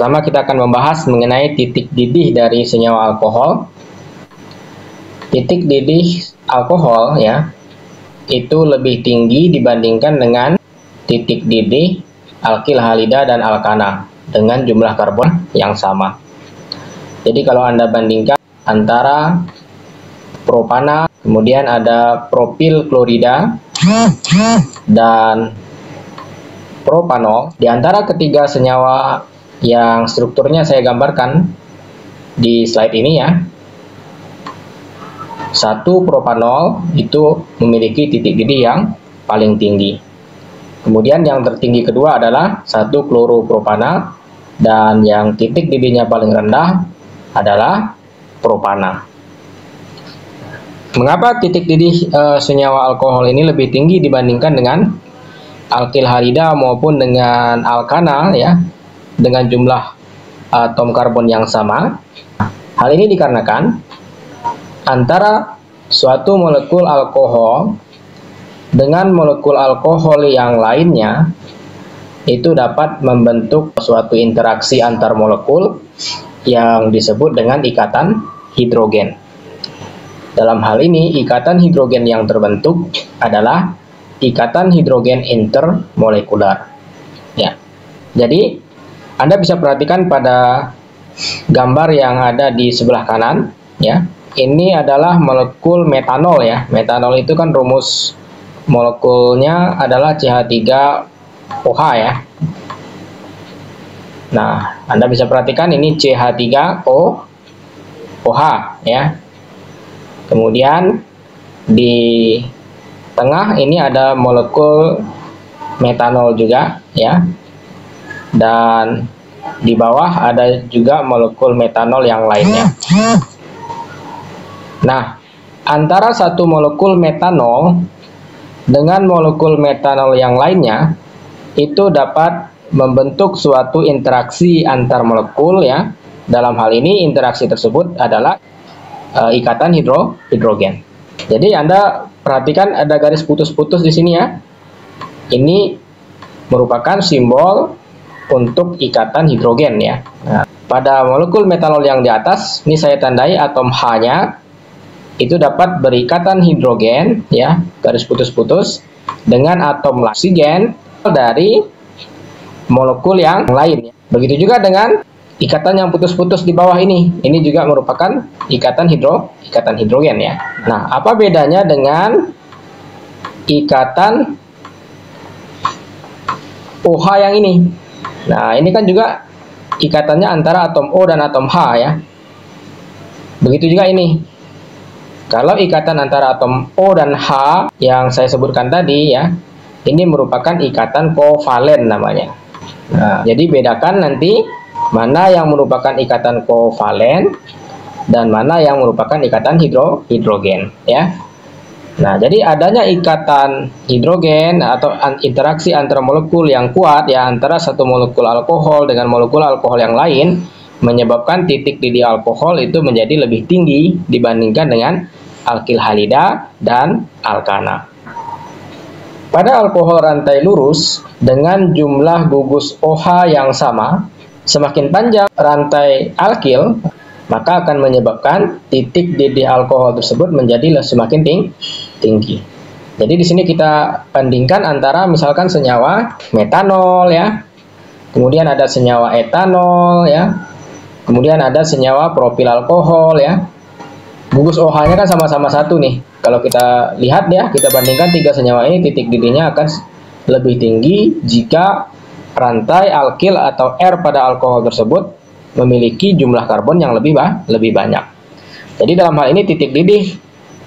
pertama kita akan membahas mengenai titik didih dari senyawa alkohol. Titik didih alkohol ya, itu lebih tinggi dibandingkan dengan titik didih alkil halida dan alkana dengan jumlah karbon yang sama. Jadi kalau Anda bandingkan antara propana, kemudian ada propil klorida dan propanol. Di antara ketiga senyawa yang strukturnya saya gambarkan di slide ini ya, satu propanol itu memiliki titik didih yang paling tinggi. Kemudian yang tertinggi kedua adalah satu kloropropana, dan yang titik didihnya paling rendah adalah propana. Mengapa titik didih senyawa alkohol ini lebih tinggi dibandingkan dengan alkil halida maupun dengan alkana ya, dengan jumlah atom karbon yang sama? Hal ini dikarenakan antara suatu molekul alkohol dengan molekul alkohol yang lainnya itu dapat membentuk suatu interaksi antar molekul yang disebut dengan ikatan hidrogen. Dalam hal ini, ikatan hidrogen yang terbentuk adalah ikatan hidrogen intermolekular. Ya. Jadi, Anda bisa perhatikan pada gambar yang ada di sebelah kanan, ya. Ini adalah molekul metanol ya. Metanol itu kan rumus molekulnya adalah CH3OH ya. Nah, Anda bisa perhatikan ini CH3OH ya. Kemudian di tengah ini ada molekul metanol juga ya. Dan di bawah ada juga molekul metanol yang lainnya. Nah, antara satu molekul metanol dengan molekul metanol yang lainnya itu dapat membentuk suatu interaksi antar molekul ya. Dalam hal ini interaksi tersebut adalah ikatan hidrogen. Jadi Anda perhatikan ada garis putus-putus di sini ya. Ini merupakan simbol untuk ikatan hidrogen ya. Nah, pada molekul metanol yang di atas, ini saya tandai atom H-nya itu dapat berikatan hidrogen ya, garis putus-putus, dengan atom oksigen dari molekul yang lain. Begitu juga dengan ikatan yang putus-putus di bawah ini. Ini juga merupakan ikatan hidrogen ya. Nah, apa bedanya dengan ikatan OH yang ini? Nah, ini kan juga ikatannya antara atom O dan atom H ya. Begitu juga ini. Kalau ikatan antara atom O dan H yang saya sebutkan tadi ya, ini merupakan ikatan kovalen namanya. Nah, jadi bedakan nanti mana yang merupakan ikatan kovalen dan mana yang merupakan ikatan hidrogen ya. Nah, jadi adanya ikatan hidrogen atau interaksi antara molekul yang kuat ya, antara satu molekul alkohol dengan molekul alkohol yang lain, menyebabkan titik didih alkohol itu menjadi lebih tinggi dibandingkan dengan alkil halida dan alkana. Pada alkohol rantai lurus dengan jumlah gugus OH yang sama, semakin panjang rantai alkil, maka akan menyebabkan titik didih alkohol tersebut menjadi semakin tinggi. Jadi di sini kita bandingkan antara misalkan senyawa metanol ya, kemudian ada senyawa etanol ya, kemudian ada senyawa propil alkohol ya. Gugus OH-nya kan sama-sama satu nih. Kalau kita lihat ya, kita bandingkan tiga senyawa ini, titik didihnya akan lebih tinggi jika rantai alkil atau R pada alkohol tersebut memiliki jumlah karbon yang lebih banyak. Jadi dalam hal ini titik didih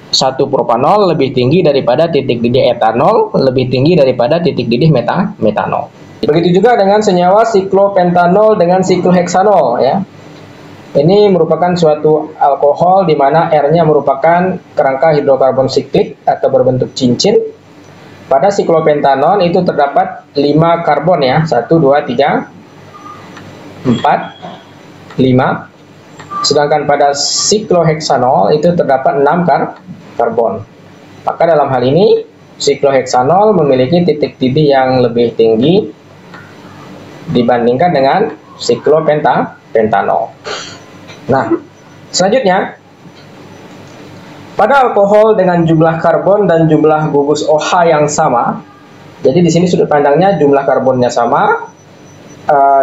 satu propanol lebih tinggi daripada titik didih etanol, lebih tinggi daripada titik didih metanol. Begitu juga dengan senyawa siklopentanol dengan sikloheksanol ya. Ini merupakan suatu alkohol di mana R-nya merupakan kerangka hidrokarbon siklik atau berbentuk cincin. Pada siklopentanol itu terdapat 5 karbon ya, 1, 2, 3, 4, 5. Sedangkan pada sikloheksanol itu terdapat 6 karbon. Maka dalam hal ini sikloheksanol memiliki titik didih yang lebih tinggi dibandingkan dengan siklopentanol. Nah, selanjutnya pada alkohol dengan jumlah karbon dan jumlah gugus OH yang sama. Jadi di sini sudut pandangnya jumlah karbonnya sama,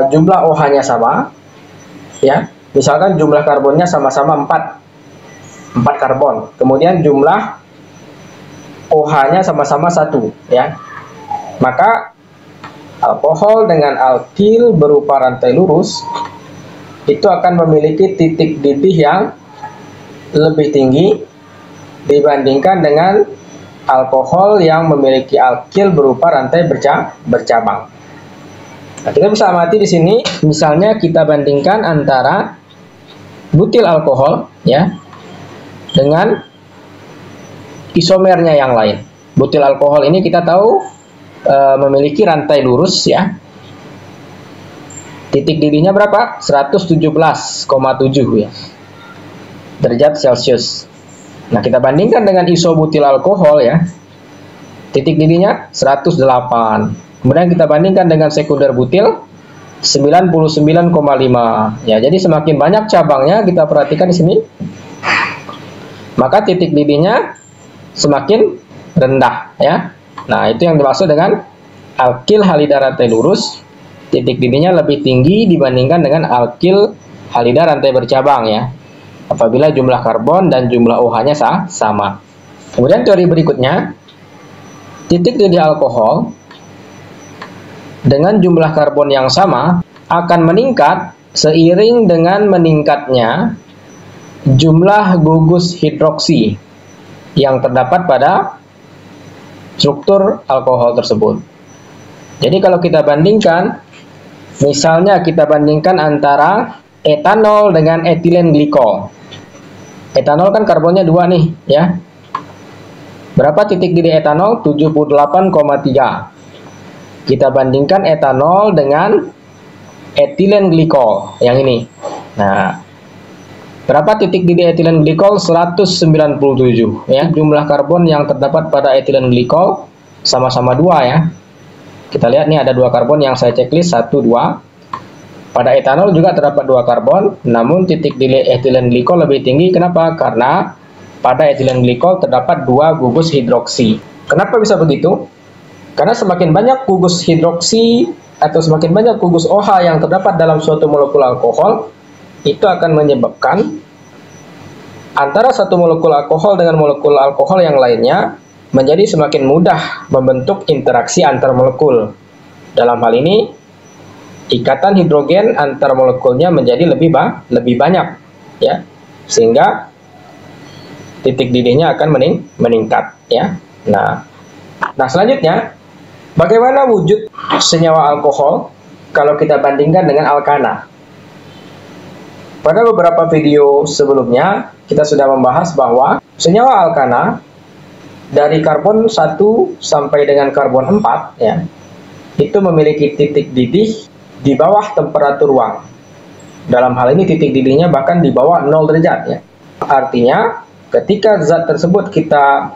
jumlah OH-nya sama, ya. Misalkan jumlah karbonnya sama-sama 4 karbon. Kemudian jumlah OH-nya sama-sama 1, ya. Maka alkohol dengan alkil berupa rantai lurus itu akan memiliki titik didih yang lebih tinggi dibandingkan dengan alkohol yang memiliki alkil berupa rantai bercabang. Nah, kita bisa amati di sini, misalnya kita bandingkan antara butil alkohol, ya, dengan isomernya yang lain. Butil alkohol ini kita tahu memiliki rantai lurus, ya. Titik didihnya berapa? 117,7 ya derajat Celcius. Nah, kita bandingkan dengan isobutil alkohol, ya. Titik didihnya 108. Kemudian kita bandingkan dengan sekunder butil 99,5. Ya, jadi semakin banyak cabangnya kita perhatikan di sini, maka titik didihnya semakin rendah, ya. Nah, itu yang dimaksud dengan alkil halida rantai lurus, titik didihnya lebih tinggi dibandingkan dengan alkil halida rantai bercabang, ya, apabila jumlah karbon dan jumlah OH-nya sama. Kemudian teori berikutnya, titik didih alkohol dengan jumlah karbon yang sama akan meningkat seiring dengan meningkatnya jumlah gugus hidroksi yang terdapat pada struktur alkohol tersebut. Jadi kalau kita bandingkan, misalnya kita bandingkan antara etanol dengan etilen glikol. Etanol kan karbonnya 2 nih, ya. Berapa titik didih etanol? 78,3. Kita bandingkan etanol dengan etilen glikol yang ini. Nah, berapa titik didih etilen glikol? 197, ya. Jumlah karbon yang terdapat pada etilen glikol sama-sama 2, ya. Kita lihat nih ada 2 karbon yang saya checklist, 1, 2. Pada etanol juga terdapat 2 karbon, namun titik didih etilen glikol lebih tinggi. Kenapa? Karena pada etilen glikol terdapat 2 gugus hidroksi. Kenapa bisa begitu? Karena semakin banyak gugus hidroksi atau semakin banyak gugus OH yang terdapat dalam suatu molekul alkohol, itu akan menyebabkan antara satu molekul alkohol dengan molekul alkohol yang lainnya menjadi semakin mudah membentuk interaksi antar molekul. Dalam hal ini, ikatan hidrogen antar molekulnya menjadi lebih banyak, ya, sehingga titik didihnya akan meningkat, ya. Nah, selanjutnya, bagaimana wujud senyawa alkohol kalau kita bandingkan dengan alkana? Pada beberapa video sebelumnya, kita sudah membahas bahwa senyawa alkana dari karbon 1 sampai dengan karbon 4, ya, itu memiliki titik didih di bawah temperatur ruang. Dalam hal ini titik didihnya bahkan di bawah 0 derajat, ya. Artinya, ketika zat tersebut kita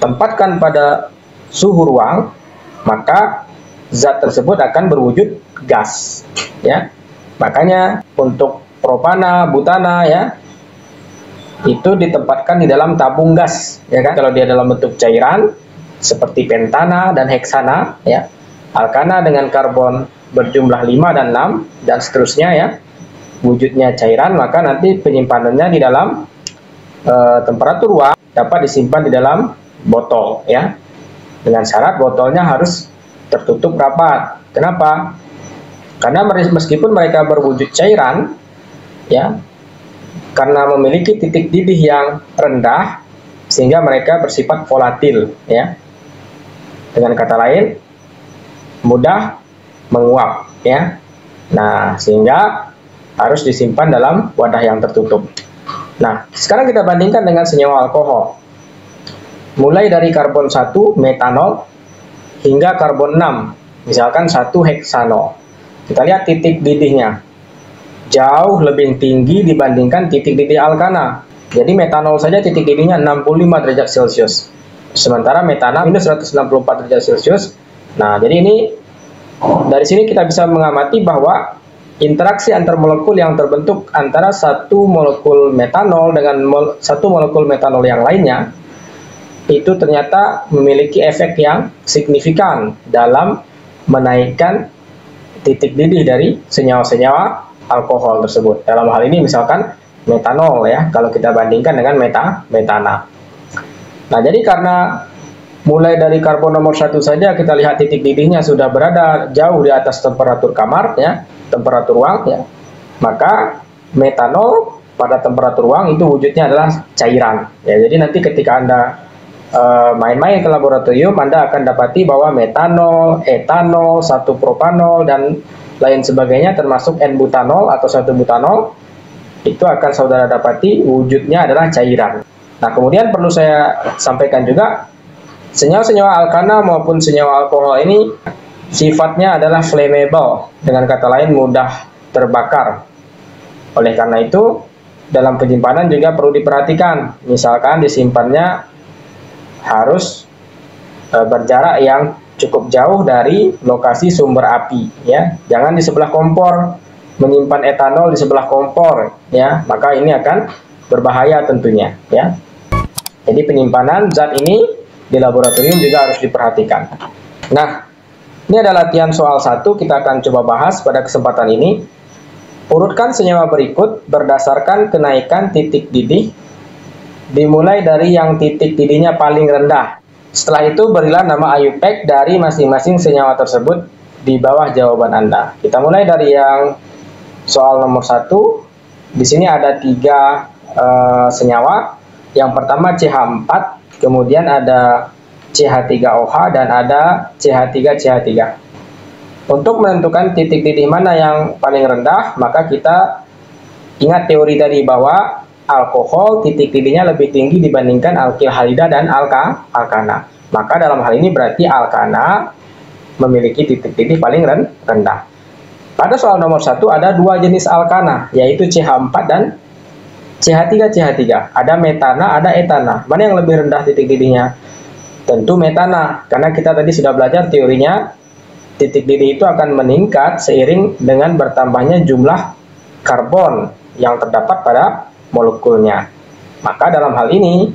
tempatkan pada suhu ruang, maka zat tersebut akan berwujud gas, ya. Makanya untuk propana, butana, ya, itu ditempatkan di dalam tabung gas, ya kan. Kalau dia dalam bentuk cairan seperti pentana dan heksana, ya. Alkana dengan karbon berjumlah 5 dan 6 dan seterusnya, ya, wujudnya cairan, maka nanti penyimpanannya di dalam temperatur ruang dapat disimpan di dalam botol, ya, dengan syarat botolnya harus tertutup rapat. Kenapa? Karena meskipun mereka berwujud cairan, ya, karena memiliki titik didih yang rendah, sehingga mereka bersifat volatil, ya. Dengan kata lain, mudah menguap, ya. Nah, sehingga harus disimpan dalam wadah yang tertutup. Nah, sekarang kita bandingkan dengan senyawa alkohol. Mulai dari karbon 1, metanol, hingga karbon 6, misalkan 1 heksanol. Kita lihat titik didihnya. Jauh lebih tinggi dibandingkan titik didih alkana. Jadi metanol saja titik didihnya 65 derajat Celcius. Sementara metana minus 164 derajat Celcius. Nah, jadi ini dari sini kita bisa mengamati bahwa interaksi antar molekul yang terbentuk antara satu molekul metanol dengan satu molekul metanol yang lainnya itu ternyata memiliki efek yang signifikan dalam menaikkan titik didih dari senyawa-senyawa alkohol tersebut. Dalam hal ini misalkan metanol ya, kalau kita bandingkan dengan metana. Nah, jadi karena mulai dari karbon nomor 1 saja kita lihat titik didihnya sudah berada jauh di atas temperatur kamar ya, temperatur ruang ya. Maka metanol pada temperatur ruang itu wujudnya adalah cairan. Ya, jadi nanti ketika Anda main-main ke laboratorium, Anda akan dapati bahwa metanol, etanol, 1-propanol dan lain sebagainya termasuk N-butanol atau 1-butanol itu akan saudara dapati wujudnya adalah cairan. Nah, kemudian perlu saya sampaikan juga senyawa-senyawa alkana maupun senyawa alkohol ini sifatnya adalah flammable, dengan kata lain mudah terbakar. Oleh karena itu, dalam penyimpanan juga perlu diperhatikan. Misalkan disimpannya harus berjarak yang cukup jauh dari lokasi sumber api, ya. Jangan di sebelah kompor, menyimpan etanol di sebelah kompor, ya. Maka ini akan berbahaya tentunya, ya. Jadi penyimpanan zat ini di laboratorium juga harus diperhatikan. Nah, ini adalah latihan soal 1, kita akan coba bahas pada kesempatan ini. Urutkan senyawa berikut berdasarkan kenaikan titik didih, dimulai dari yang titik didihnya paling rendah. Setelah itu berilah nama IUPAC dari masing-masing senyawa tersebut di bawah jawaban Anda. Kita mulai dari yang soal nomor 1. Di sini ada 3 senyawa. Yang pertama CH4, kemudian ada CH3OH dan ada CH3CH3. Untuk menentukan titik didih mana yang paling rendah, maka kita ingat teori tadi bahwa alkohol titik didihnya lebih tinggi dibandingkan alkil halida dan alkana. Maka dalam hal ini berarti alkana memiliki titik didih paling rendah. Pada soal nomor 1 ada 2 jenis alkana, yaitu CH4 dan CH3CH3. Ada metana, ada etana. Mana yang lebih rendah titik didihnya? Tentu metana, karena kita tadi sudah belajar teorinya, titik didih itu akan meningkat seiring dengan bertambahnya jumlah karbon yang terdapat pada molekulnya. Maka dalam hal ini,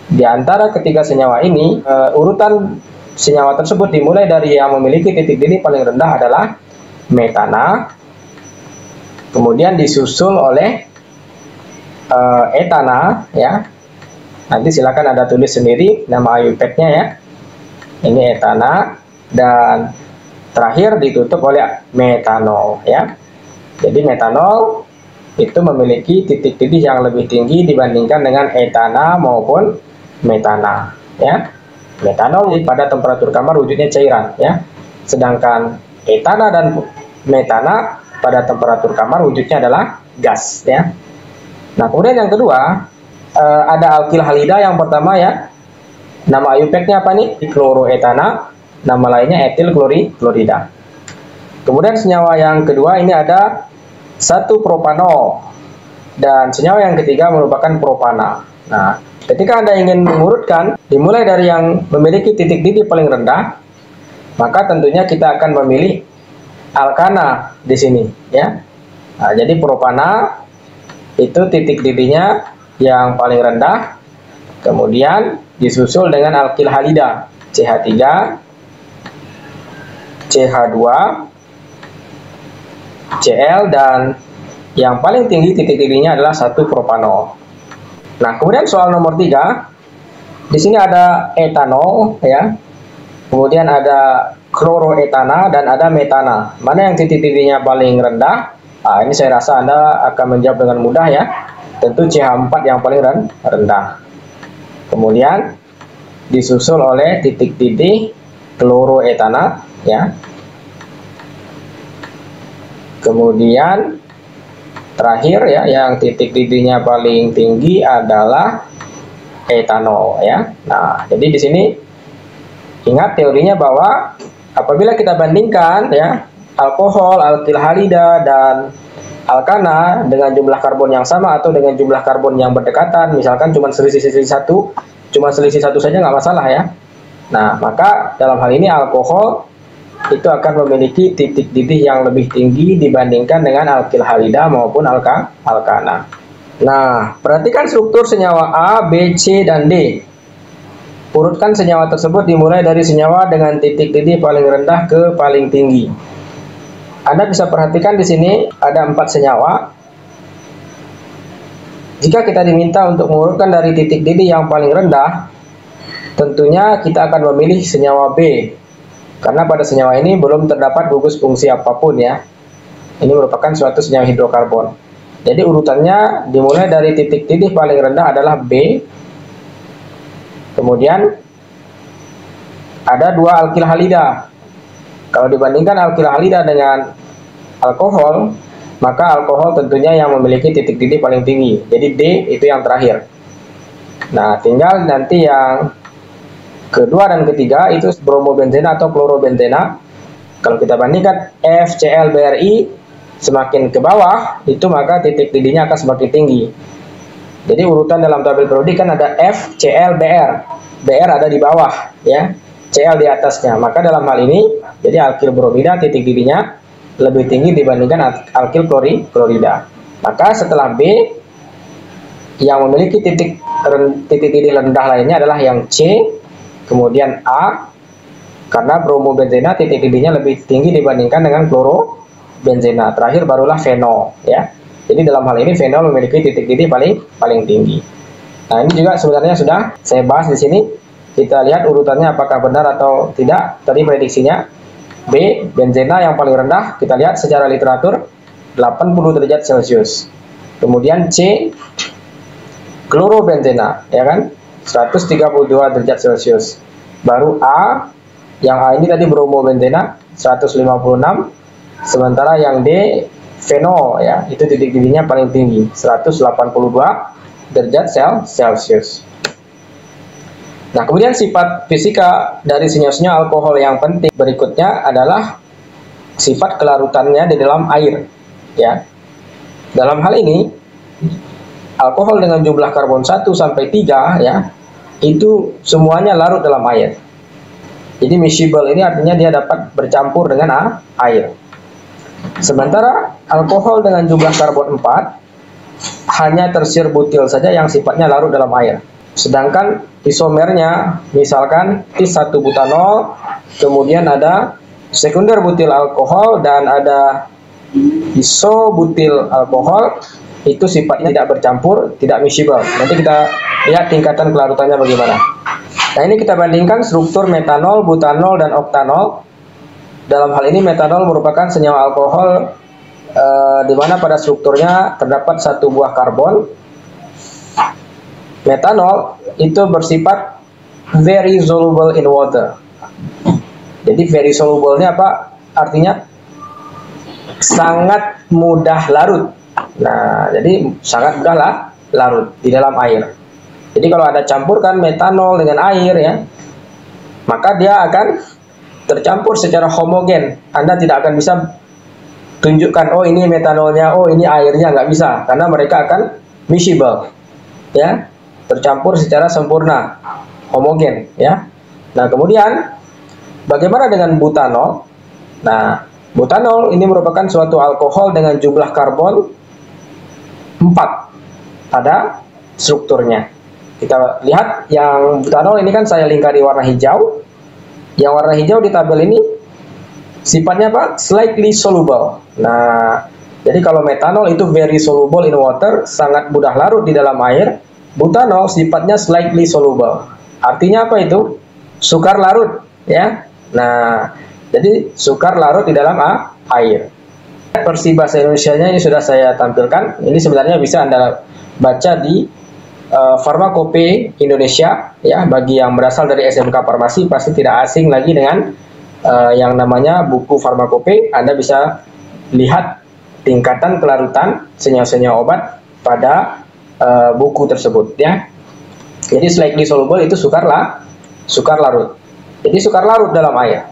di antara ketiga senyawa ini, urutan senyawa tersebut dimulai dari yang memiliki titik didih paling rendah adalah metana, kemudian disusul oleh etana, ya. Nanti silakan Anda tulis sendiri nama IUPAC-nya ya. Ini etana, dan terakhir ditutup oleh metanol, ya. Jadi metanol itu memiliki titik didih yang lebih tinggi dibandingkan dengan etana maupun metana, ya. Metanol pada temperatur kamar wujudnya cairan, ya. Sedangkan etana dan metana pada temperatur kamar wujudnya adalah gas, ya. Nah, kemudian yang kedua, ada alkil halida yang pertama ya. Nama IUPAC-nya apa nih? Kloroetana, nama lainnya etil klorida. Kemudian senyawa yang kedua ini ada 1-propanol. Dan senyawa yang ketiga merupakan propana. Nah, ketika Anda ingin mengurutkan, dimulai dari yang memiliki titik didih paling rendah, maka tentunya kita akan memilih alkana di sini ya. Nah, jadi propana itu titik didihnya yang paling rendah, kemudian disusul dengan alkil halida CH3, CH2, Cl, dan yang paling tinggi titik didihnya adalah 1-propanol. Nah, kemudian soal nomor 3, di sini ada etanol ya, kemudian ada kloroetana dan ada metana. Mana yang titik didihnya paling rendah? Nah, ini saya rasa Anda akan menjawab dengan mudah ya. Tentu CH4 yang paling rendah. Kemudian disusul oleh titik didih kloroetana ya. Kemudian terakhir ya, yang titik didihnya paling tinggi adalah etanol ya. Nah, jadi di sini ingat teorinya bahwa apabila kita bandingkan ya, alkohol, alkil halida, dan alkana dengan jumlah karbon yang sama atau dengan jumlah karbon yang berdekatan, misalkan cuma selisih satu saja nggak masalah ya. Nah, maka dalam hal ini alkohol itu akan memiliki titik didih yang lebih tinggi dibandingkan dengan alkil halida maupun alkana. Nah, perhatikan struktur senyawa A, B, C, dan D. Urutkan senyawa tersebut dimulai dari senyawa dengan titik didih paling rendah ke paling tinggi. Anda bisa perhatikan di sini ada 4 senyawa. Jika kita diminta untuk mengurutkan dari titik didih yang paling rendah, tentunya kita akan memilih senyawa B. Karena pada senyawa ini belum terdapat gugus fungsi apapun ya. Ini merupakan suatu senyawa hidrokarbon. Jadi urutannya dimulai dari titik didih paling rendah adalah B. Kemudian ada 2 alkil halida. Kalau dibandingkan alkil halida dengan alkohol, maka alkohol tentunya yang memiliki titik didih paling tinggi. Jadi D itu yang terakhir. Nah, tinggal nanti yang kedua dan ketiga itu bromobenzena atau klorobenzena. Kalau kita bandingkan FCl-BrI semakin ke bawah, itu maka titik didihnya akan semakin tinggi. Jadi urutan dalam tabel periodik kan ada FCl-Br. Br ada di bawah ya, Cl di atasnya. Maka dalam hal ini, jadi alkil bromida titik didihnya lebih tinggi dibandingkan alkil klorida. Maka setelah B, yang memiliki titik didih rendah lainnya adalah yang C, kemudian A, karena bromobenzena titik didihnya lebih tinggi dibandingkan dengan klorobenzena. Terakhir barulah fenol ya. Jadi dalam hal ini fenol memiliki titik didih paling tinggi. Nah, ini juga sebenarnya sudah saya bahas di sini. Kita lihat urutannya apakah benar atau tidak. Tadi prediksinya B, benzena yang paling rendah, kita lihat secara literatur 80 derajat Celcius. Kemudian C, klorobenzena, ya kan, 132 derajat Celcius. Baru A, yang A ini tadi bromobenzena, 156. Sementara yang D, fenol, ya, itu titik didihnya paling tinggi, 182 derajat Celcius. Nah, kemudian sifat fisika dari senyawa-senyawa alkohol yang penting berikutnya adalah sifat kelarutannya di dalam air. Ya, dalam hal ini alkohol dengan jumlah karbon 1 sampai 3 ya, itu semuanya larut dalam air. Jadi miscible ini artinya dia dapat bercampur dengan air. Sementara alkohol dengan jumlah karbon 4 hanya tersir butil saja yang sifatnya larut dalam air. Sedangkan isomernya, misalkan is1-butanol, kemudian ada sekunder butil alkohol dan ada isobutil alkohol, itu sifatnya tidak bercampur, tidak miscible. Nanti kita lihat tingkatan kelarutannya bagaimana. Nah, ini kita bandingkan struktur metanol, butanol, dan oktanol. Dalam hal ini metanol merupakan senyawa alkohol di mana pada strukturnya terdapat 1 buah karbon. Metanol itu bersifat very soluble in water. Jadi very soluble ini apa? Artinya sangat mudah larut. Nah, jadi sangat mudah larut di dalam air. Jadi kalau ada campurkan metanol dengan air ya, maka dia akan tercampur secara homogen. Anda tidak akan bisa tunjukkan, oh ini metanolnya, oh ini airnya, nggak bisa, karena mereka akan miscible ya, tercampur secara sempurna, homogen ya. Nah, kemudian bagaimana dengan butanol? Nah, butanol ini merupakan suatu alkohol dengan jumlah karbon 4 pada strukturnya. Kita lihat yang butanol ini kan saya lingkari warna hijau. Yang warna hijau di tabel ini sifatnya apa? Slightly soluble. Nah, jadi kalau metanol itu very soluble in water, sangat mudah larut di dalam air. Butanol sifatnya slightly soluble. Artinya apa itu? Sukar larut ya. Nah, jadi sukar larut di dalam air. Versi bahasa Indonesianya ini sudah saya tampilkan. Ini sebenarnya bisa Anda baca di Farmakope Indonesia ya. Bagi yang berasal dari SMK Farmasi pasti tidak asing lagi dengan yang namanya buku Farmakope. Anda bisa lihat tingkatan kelarutan senyawa-senyawa obat pada buku tersebut ya. Jadi slightly soluble itu sukar larut. Jadi sukar larut dalam air.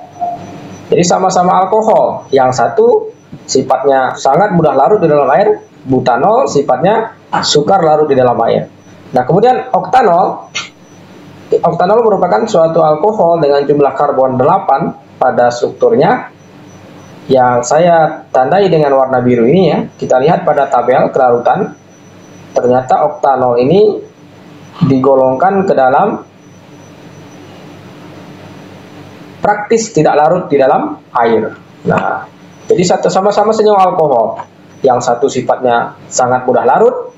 Jadi sama-sama alkohol. Yang satu sifatnya sangat mudah larut di dalam air, butanol sifatnya sukar larut di dalam air. Nah, kemudian oktanol. Oktanol merupakan suatu alkohol dengan jumlah karbon 8 pada strukturnya yang saya tandai dengan warna biru ini ya. Kita lihat pada tabel kelarutan, ternyata oktanol ini digolongkan ke dalam praktis tidak larut di dalam air. Nah, jadi sama-sama senyawa alkohol. Yang satu sifatnya sangat mudah larut,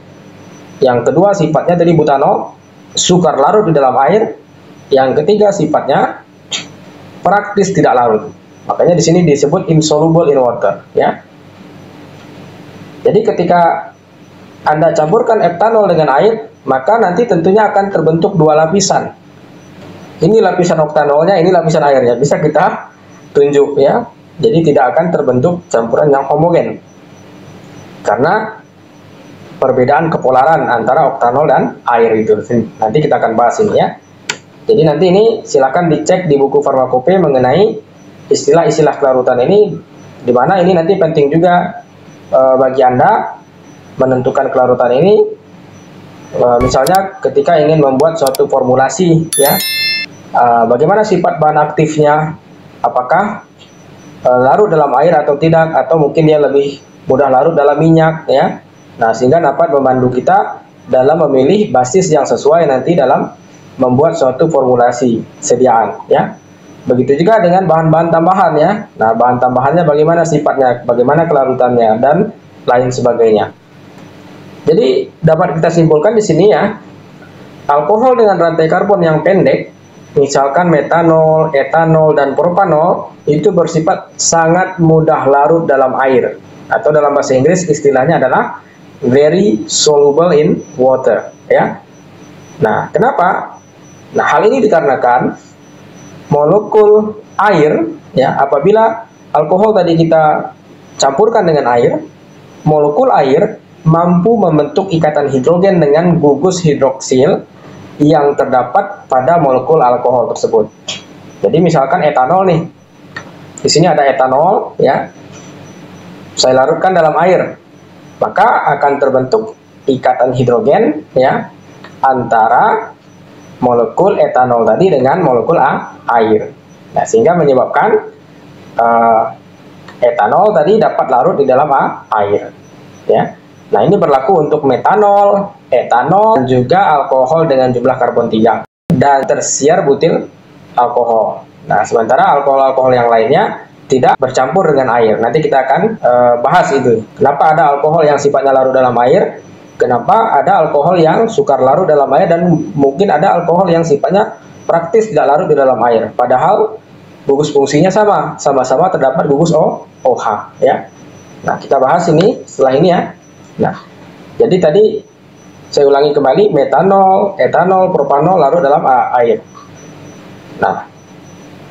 yang kedua sifatnya tadi butanol, sukar larut di dalam air, yang ketiga sifatnya praktis tidak larut. Makanya di sini disebut insoluble in water, ya. Jadi ketika Anda campurkan etanol dengan air, maka nanti tentunya akan terbentuk dua lapisan. Ini lapisan oktanolnya, ini lapisan airnya. Bisa kita tunjuk ya. Jadi tidak akan terbentuk campuran yang homogen. Karena perbedaan kepolaran antara oktanol dan air itu. Nanti kita akan bahas ini ya. Jadi nanti ini silakan dicek di buku farmakope mengenai istilah-istilah kelarutan ini, di mana ini nanti penting juga bagi Anda menentukan kelarutan ini. Misalnya ketika ingin membuat suatu formulasi ya. Bagaimana sifat bahan aktifnya, apakah larut dalam air atau tidak, atau mungkin dia lebih mudah larut dalam minyak ya. Nah, sehingga dapat membantu kita dalam memilih basis yang sesuai nanti dalam membuat suatu formulasi sediaan ya. Begitu juga dengan bahan-bahan tambahan ya. Nah, bahan tambahannya bagaimana sifatnya, bagaimana kelarutannya, dan lain sebagainya. Jadi dapat kita simpulkan di sini ya, alkohol dengan rantai karbon yang pendek, misalkan metanol, etanol, dan propanol, itu bersifat sangat mudah larut dalam air. Atau dalam bahasa Inggris istilahnya adalah very soluble in water. Ya. Nah, kenapa? Nah, hal ini dikarenakan molekul air, ya, apabila alkohol tadi kita campurkan dengan air, molekul air mampu membentuk ikatan hidrogen dengan gugus hidroksil yang terdapat pada molekul alkohol tersebut. Jadi misalkan etanol nih, di sini ada etanol, ya, saya larutkan dalam air, maka akan terbentuk ikatan hidrogen, ya, antara molekul etanol tadi dengan molekul air. Nah, sehingga menyebabkan etanol tadi dapat larut di dalam air, ya. Nah, ini berlaku untuk metanol, etanol, dan juga alkohol dengan jumlah karbon 3 dan tersier butil alkohol. Nah, sementara alkohol-alkohol yang lainnya tidak bercampur dengan air. Nanti kita akan bahas itu. Kenapa ada alkohol yang sifatnya larut dalam air? Kenapa ada alkohol yang sukar larut dalam air, dan mungkin ada alkohol yang sifatnya praktis tidak larut di dalam air. Padahal gugus fungsinya sama-sama terdapat gugus OH, ya. Nah, kita bahas ini setelah ini ya. Nah, jadi tadi saya ulangi kembali, metanol, etanol, propanol larut dalam air. Nah,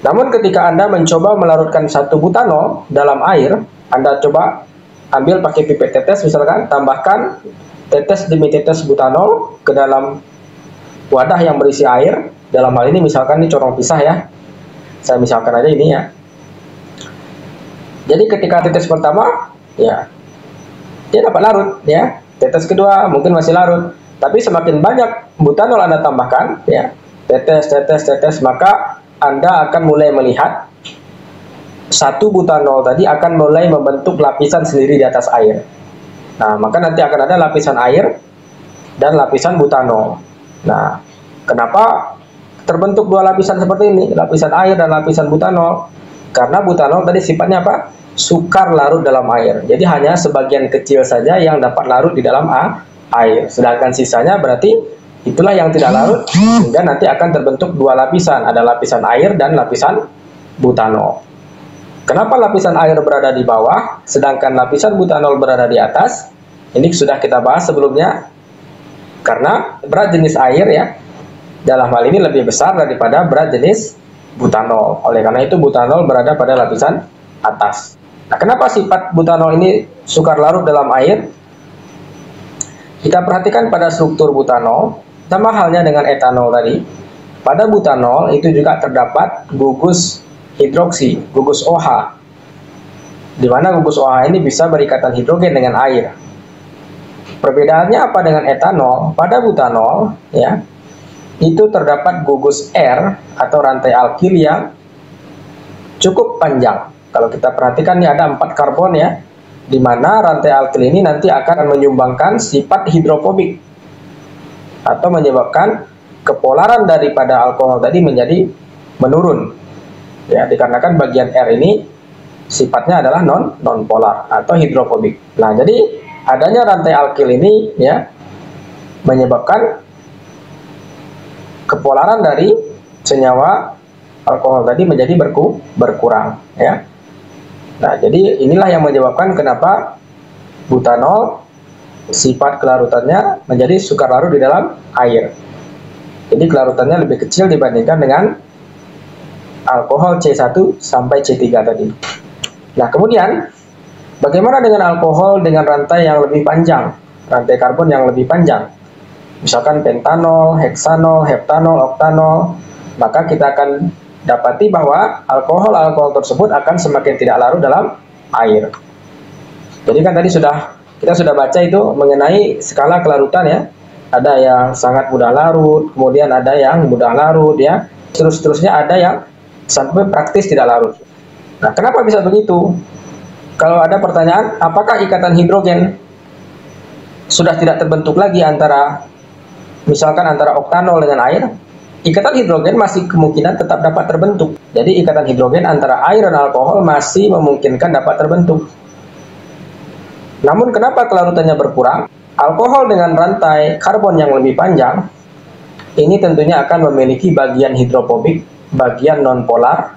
namun ketika Anda mencoba melarutkan satu butanol dalam air, Anda coba ambil pakai pipet tetes misalkan, tambahkan tetes demi tetes butanol ke dalam wadah yang berisi air. Dalam hal ini misalkan ini corong pisah ya. Saya misalkan aja ini ya. Jadi ketika tetes pertama, ya, dia dapat larut ya. Tetes kedua mungkin masih larut. Tapi semakin banyak butanol Anda tambahkan ya, tetes, maka Anda akan mulai melihat satu butanol tadi akan mulai membentuk lapisan sendiri di atas air. Nah, maka nanti akan ada lapisan air dan lapisan butanol. Nah, kenapa terbentuk dua lapisan seperti ini? Lapisan air dan lapisan butanol. Karena butanol tadi sifatnya apa? Sukar larut dalam air. Jadi hanya sebagian kecil saja yang dapat larut di dalam air. Sedangkan sisanya berarti itulah yang tidak larut, sehingga nanti akan terbentuk dua lapisan. Ada lapisan air dan lapisan butanol. Kenapa lapisan air berada di bawah, sedangkan lapisan butanol berada di atas? Ini sudah kita bahas sebelumnya. Karena berat jenis air ya, dalam hal ini lebih besar daripada berat jenis butanol. Oleh karena itu butanol berada pada lapisan atas. Nah, kenapa sifat butanol ini sukar larut dalam air? Kita perhatikan pada struktur butanol, sama halnya dengan etanol tadi. Pada butanol itu juga terdapat gugus hidroksi, gugus OH, di mana gugus OH ini bisa berikatan hidrogen dengan air. Perbedaannya apa dengan etanol? Pada butanol, ya, itu terdapat gugus R atau rantai alkil yang cukup panjang. Kalau kita perhatikan nih ada 4 karbon ya, di mana rantai alkil ini nanti akan menyumbangkan sifat hidrofobik atau menyebabkan kepolaran daripada alkohol tadi menjadi menurun. Ya, dikarenakan bagian R ini sifatnya adalah non polar atau hidrofobik. Nah, jadi adanya rantai alkil ini ya menyebabkan kepolaran dari senyawa alkohol tadi menjadi berkurang ya. Nah, jadi inilah yang menyebabkan kenapa butanol sifat kelarutannya menjadi sukar larut di dalam air. Jadi kelarutannya lebih kecil dibandingkan dengan alkohol C1 sampai C3 tadi. Nah, kemudian bagaimana dengan alkohol dengan rantai yang lebih panjang, rantai karbon yang lebih panjang? Misalkan pentanol, heksanol, heptanol, oktanol, maka kita akan dapati bahwa alkohol tersebut akan semakin tidak larut dalam air. Jadi kan tadi kita sudah baca itu mengenai skala kelarutan ya. Ada yang sangat mudah larut, kemudian ada yang mudah larut ya. Terus-terusnya ada yang sampai praktis tidak larut. Nah, kenapa bisa begitu? Kalau ada pertanyaan, apakah ikatan hidrogen sudah tidak terbentuk lagi misalkan antara oktanol dengan air? Ikatan hidrogen masih kemungkinan tetap dapat terbentuk. Jadi ikatan hidrogen antara air dan alkohol masih memungkinkan dapat terbentuk. Namun kenapa kelarutannya berkurang? Alkohol dengan rantai karbon yang lebih panjang ini tentunya akan memiliki bagian hidrofobik, bagian nonpolar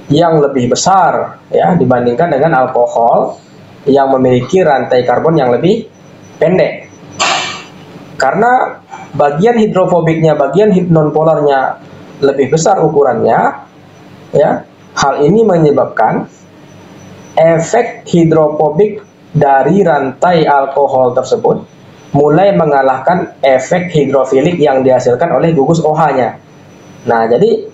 yang lebih besar ya dibandingkan dengan alkohol yang memiliki rantai karbon yang lebih pendek. Karena bagian hidrofobiknya, bagian nonpolarnya lebih besar ukurannya, ya, hal ini menyebabkan efek hidrofobik dari rantai alkohol tersebut mulai mengalahkan efek hidrofilik yang dihasilkan oleh gugus OH-nya. Nah, jadi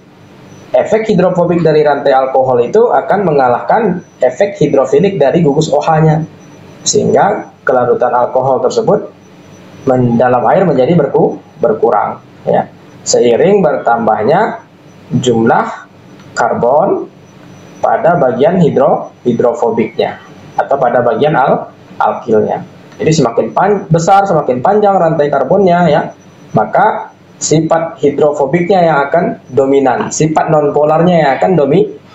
efek hidrofobik dari rantai alkohol itu akan mengalahkan efek hidrofilik dari gugus OH-nya, sehingga kelarutan alkohol tersebut dalam air menjadi berkurang ya, seiring bertambahnya jumlah karbon pada bagian hidrofobiknya atau pada bagian alkilnya. Jadi semakin besar, semakin panjang rantai karbonnya ya, maka sifat hidrofobiknya yang akan dominan, sifat nonpolarnya yang akan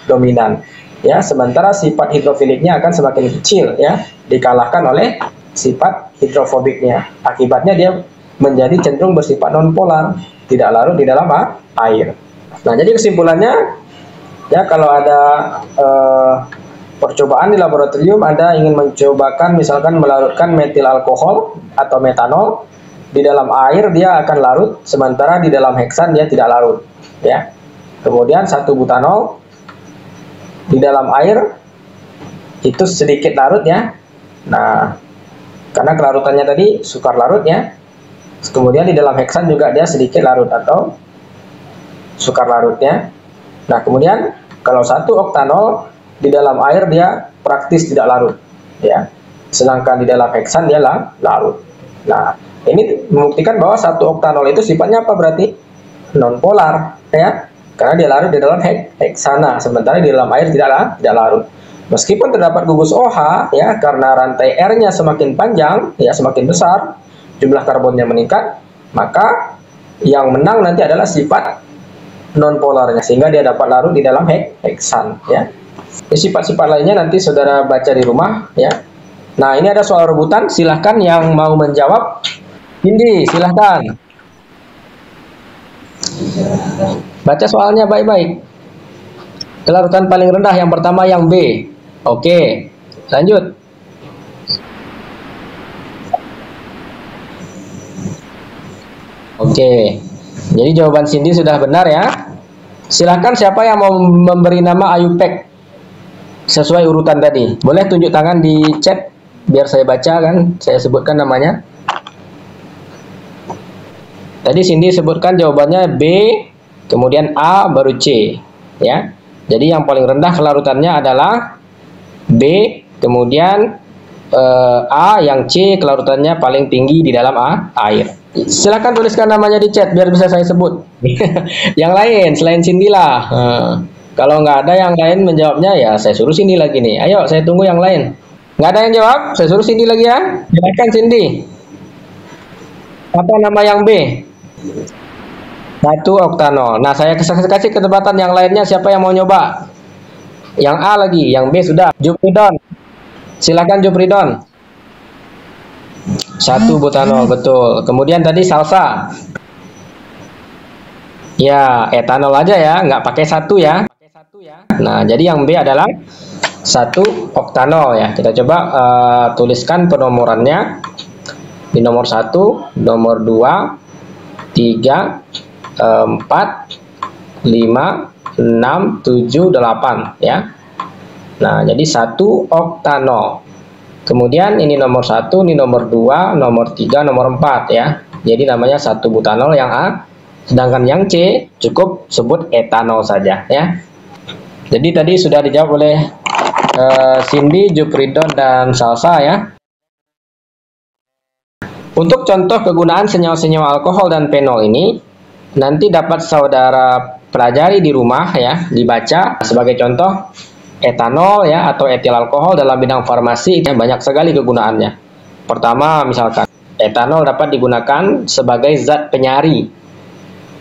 dominan ya, sementara sifat hidrofiliknya akan semakin kecil ya, dikalahkan oleh sifat hidrofobiknya. Akibatnya dia menjadi cenderung bersifat nonpolar, tidak larut di dalam air. Nah, jadi kesimpulannya ya, kalau ada percobaan di laboratorium, Anda ingin mencobakan misalkan melarutkan metil alkohol atau metanol di dalam air, dia akan larut, sementara di dalam heksan dia tidak larut ya. Kemudian 1 butanol di dalam air itu sedikit larut ya. Nah, karena kelarutannya tadi sukar larut ya. Kemudian di dalam heksan juga dia sedikit larut atau sukar larutnya. Nah, kemudian kalau 1 oktanol di dalam air dia praktis tidak larut ya. Sedangkan di dalam heksan dia larut. Nah, ini membuktikan bahwa 1 oktanol itu sifatnya apa berarti? Nonpolar ya. Karena dia larut di dalam heksana, sementara di dalam air tidak larut. Meskipun terdapat gugus OH ya, karena rantai R-nya semakin panjang ya, semakin besar, jumlah karbonnya meningkat, maka yang menang nanti adalah sifat nonpolarnya, sehingga dia dapat larut di dalam heksan ya. Sifat-sifat lainnya nanti saudara baca di rumah ya. Nah, ini ada soal rebutan, silahkan yang mau menjawab. Indi, silahkan baca soalnya baik-baik. Kelarutan paling rendah yang pertama yang B. Oke, lanjut. Oke, jadi jawaban Cindy sudah benar ya. Silahkan siapa yang mau memberi nama Ayupek sesuai urutan tadi. Boleh tunjuk tangan di chat biar saya baca kan, saya sebutkan namanya. Tadi Cindy sebutkan jawabannya B, kemudian A, baru C ya. Jadi yang paling rendah kelarutannya adalah B, kemudian A, yang C kelarutannya paling tinggi di dalam air. Silakan tuliskan namanya di chat biar bisa saya sebut. Yang lain selain Cindy lah. Kalau nggak ada yang lain menjawabnya, ya saya suruh Cindy lagi nih. Ayo, saya tunggu yang lain. Nggak ada yang jawab, saya suruh Cindy lagi ya. Silakan Cindy. Apa nama yang B? 1 oktanol. Nah, saya kasih kesempatan yang lainnya, siapa yang mau nyoba? Yang A lagi, yang B sudah. Jupridon. Silakan Jupridon. 1 butanol, betul. Kemudian tadi salsa. Ya, etanol aja ya, nggak pakai 1 ya. Nah, jadi yang B adalah 1 oktanol ya. Kita coba tuliskan penomorannya. Di nomor 1, nomor 2, 3, 4, 5, 6, 7, 8 ya. Nah, jadi 1 oktanol. Kemudian ini nomor 1, ini nomor 2, nomor 3, nomor 4 ya. Jadi namanya 1 butanol yang A. Sedangkan yang C cukup sebut etanol saja ya. Jadi tadi sudah dijawab oleh Cindy, Jupridon, dan Salsa ya. Untuk contoh kegunaan senyawa-senyawa alkohol dan fenol ini nanti dapat saudara pelajari di rumah ya, dibaca. Sebagai contoh, etanol ya atau etil alkohol dalam bidang farmasi banyak sekali kegunaannya. Pertama, misalkan etanol dapat digunakan sebagai zat penyari.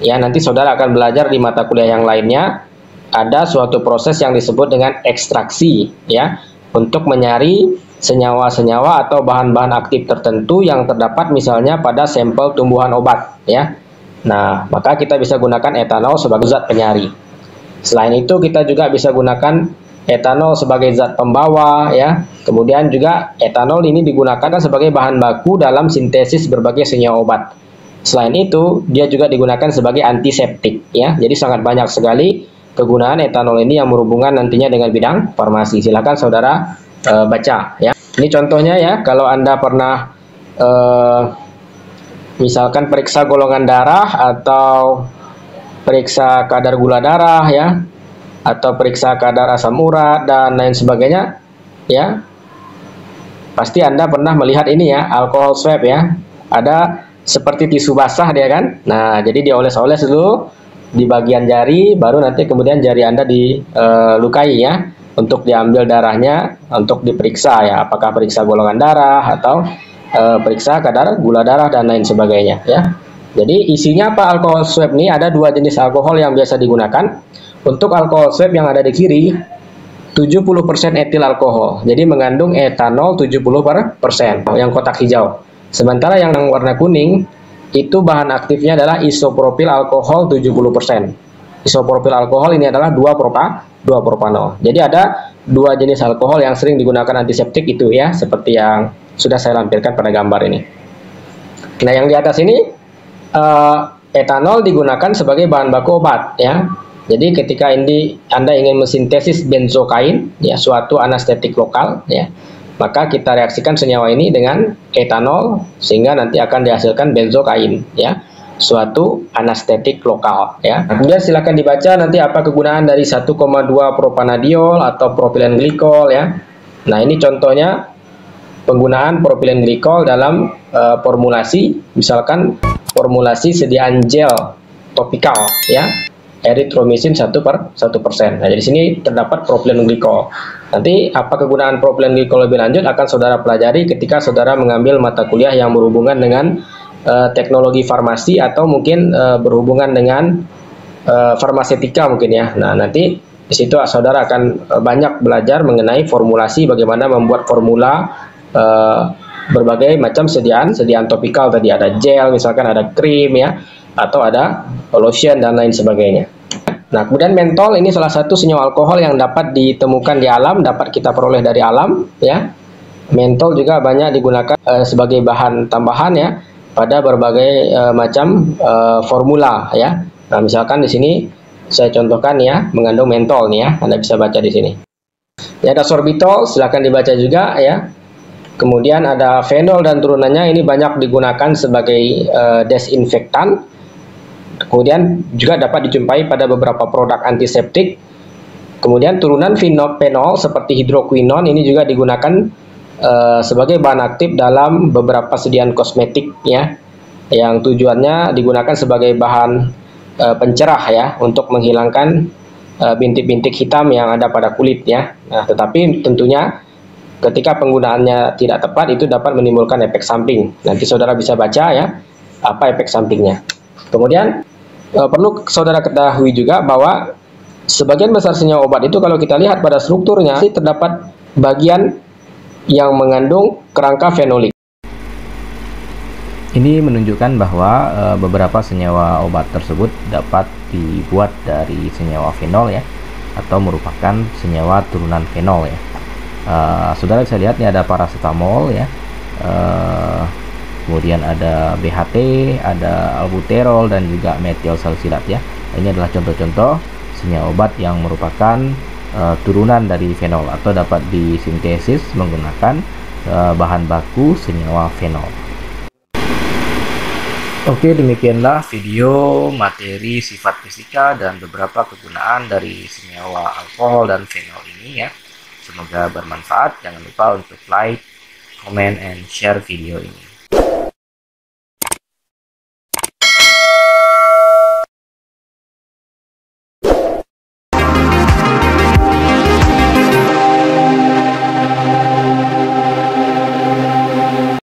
Ya, nanti saudara akan belajar di mata kuliah yang lainnya, ada suatu proses yang disebut dengan ekstraksi ya, untuk menyari senyawa-senyawa atau bahan-bahan aktif tertentu yang terdapat misalnya pada sampel tumbuhan obat ya. Nah, maka kita bisa gunakan etanol sebagai zat penyari. Selain itu, kita juga bisa gunakan etanol sebagai zat pembawa ya. Kemudian juga etanol ini digunakan sebagai bahan baku dalam sintesis berbagai senyawa obat. Selain itu, dia juga digunakan sebagai antiseptik ya. Jadi sangat banyak sekali kegunaan etanol ini yang berhubungan nantinya dengan bidang farmasi. Silakan saudara baca ya. Ini contohnya ya, kalau Anda pernah misalkan periksa golongan darah atau periksa kadar gula darah ya, atau periksa kadar asam urat dan lain sebagainya ya, pasti Anda pernah melihat ini ya, alkohol swab ya. Ada seperti tisu basah dia kan. Nah, jadi dioles-oles dulu di bagian jari, baru nanti kemudian jari Anda dilukai ya, untuk diambil darahnya untuk diperiksa ya, apakah periksa golongan darah atau periksa kadar gula darah dan lain sebagainya ya. Jadi isinya apa alkohol swab ini? Ada 2 jenis alkohol yang biasa digunakan. Untuk alkohol swab yang ada di kiri 70% etil alkohol, jadi mengandung etanol 70% yang kotak hijau. Sementara yang warna kuning itu bahan aktifnya adalah isopropil alkohol 70%. Isopropil alkohol ini adalah 2-propanol. Jadi ada 2 jenis alkohol yang sering digunakan antiseptik itu ya, seperti yang sudah saya lampirkan pada gambar ini. Nah, yang di atas ini etanol digunakan sebagai bahan baku obat ya. Jadi ketika Anda ingin mensintesis benzokain ya, suatu anestetik lokal ya, maka kita reaksikan senyawa ini dengan etanol sehingga nanti akan dihasilkan benzokain ya, suatu anestetik lokal ya. Kemudian silakan dibaca nanti apa kegunaan dari 1,2 propanadiol atau propilen glikol ya. Nah, ini contohnya penggunaan propilen glikol dalam formulasi, misalkan formulasi sediaan gel topikal ya, eritromisin 1%. Nah, di sini terdapat propilen glikol. Nanti apa kegunaan propilen glikol lebih lanjut akan saudara pelajari ketika saudara mengambil mata kuliah yang berhubungan dengan teknologi farmasi atau mungkin berhubungan dengan farmasetika mungkin ya. Nah, nanti di situ saudara akan banyak belajar mengenai formulasi, bagaimana membuat formula berbagai macam sediaan topikal. Tadi ada gel, misalkan ada krim ya, atau ada lotion dan lain sebagainya. Nah, kemudian mentol ini salah satu senyawa alkohol yang dapat ditemukan di alam, dapat kita peroleh dari alam ya. Mentol juga banyak digunakan sebagai bahan tambahan ya pada berbagai macam formula ya. Nah, misalkan di sini saya contohkan ya, mengandung mentol nih ya, Anda bisa baca di sini. Ya, ada sorbitol, silakan dibaca juga ya. Kemudian ada fenol dan turunannya, ini banyak digunakan sebagai desinfektan. Kemudian juga dapat dijumpai pada beberapa produk antiseptik. Kemudian turunan fenol seperti hidroquinon ini juga digunakan sebagai bahan aktif dalam beberapa sediaan kosmetik ya, yang tujuannya digunakan sebagai bahan pencerah ya, untuk menghilangkan bintik-bintik hitam yang ada pada kulit ya. Nah, tetapi tentunya ketika penggunaannya tidak tepat itu dapat menimbulkan efek samping. Nanti saudara bisa baca ya apa efek sampingnya. Kemudian perlu saudara ketahui juga bahwa sebagian besar senyawa obat itu kalau kita lihat pada strukturnya terdapat bagian yang mengandung kerangka fenolik. Ini menunjukkan bahwa beberapa senyawa obat tersebut dapat dibuat dari senyawa fenol ya, atau merupakan senyawa turunan fenol ya. Saudara bisa lihat ini ada paracetamol ya, kemudian ada BHT, ada albuterol, dan juga metil salsilat ya. Ini adalah contoh-contoh senyawa obat yang merupakan turunan dari fenol atau dapat disintesis menggunakan bahan baku senyawa fenol. Oke, demikianlah video materi sifat fisika dan beberapa kegunaan dari senyawa alkohol dan fenol ini ya. Semoga bermanfaat. Jangan lupa untuk like, comment, and share video ini.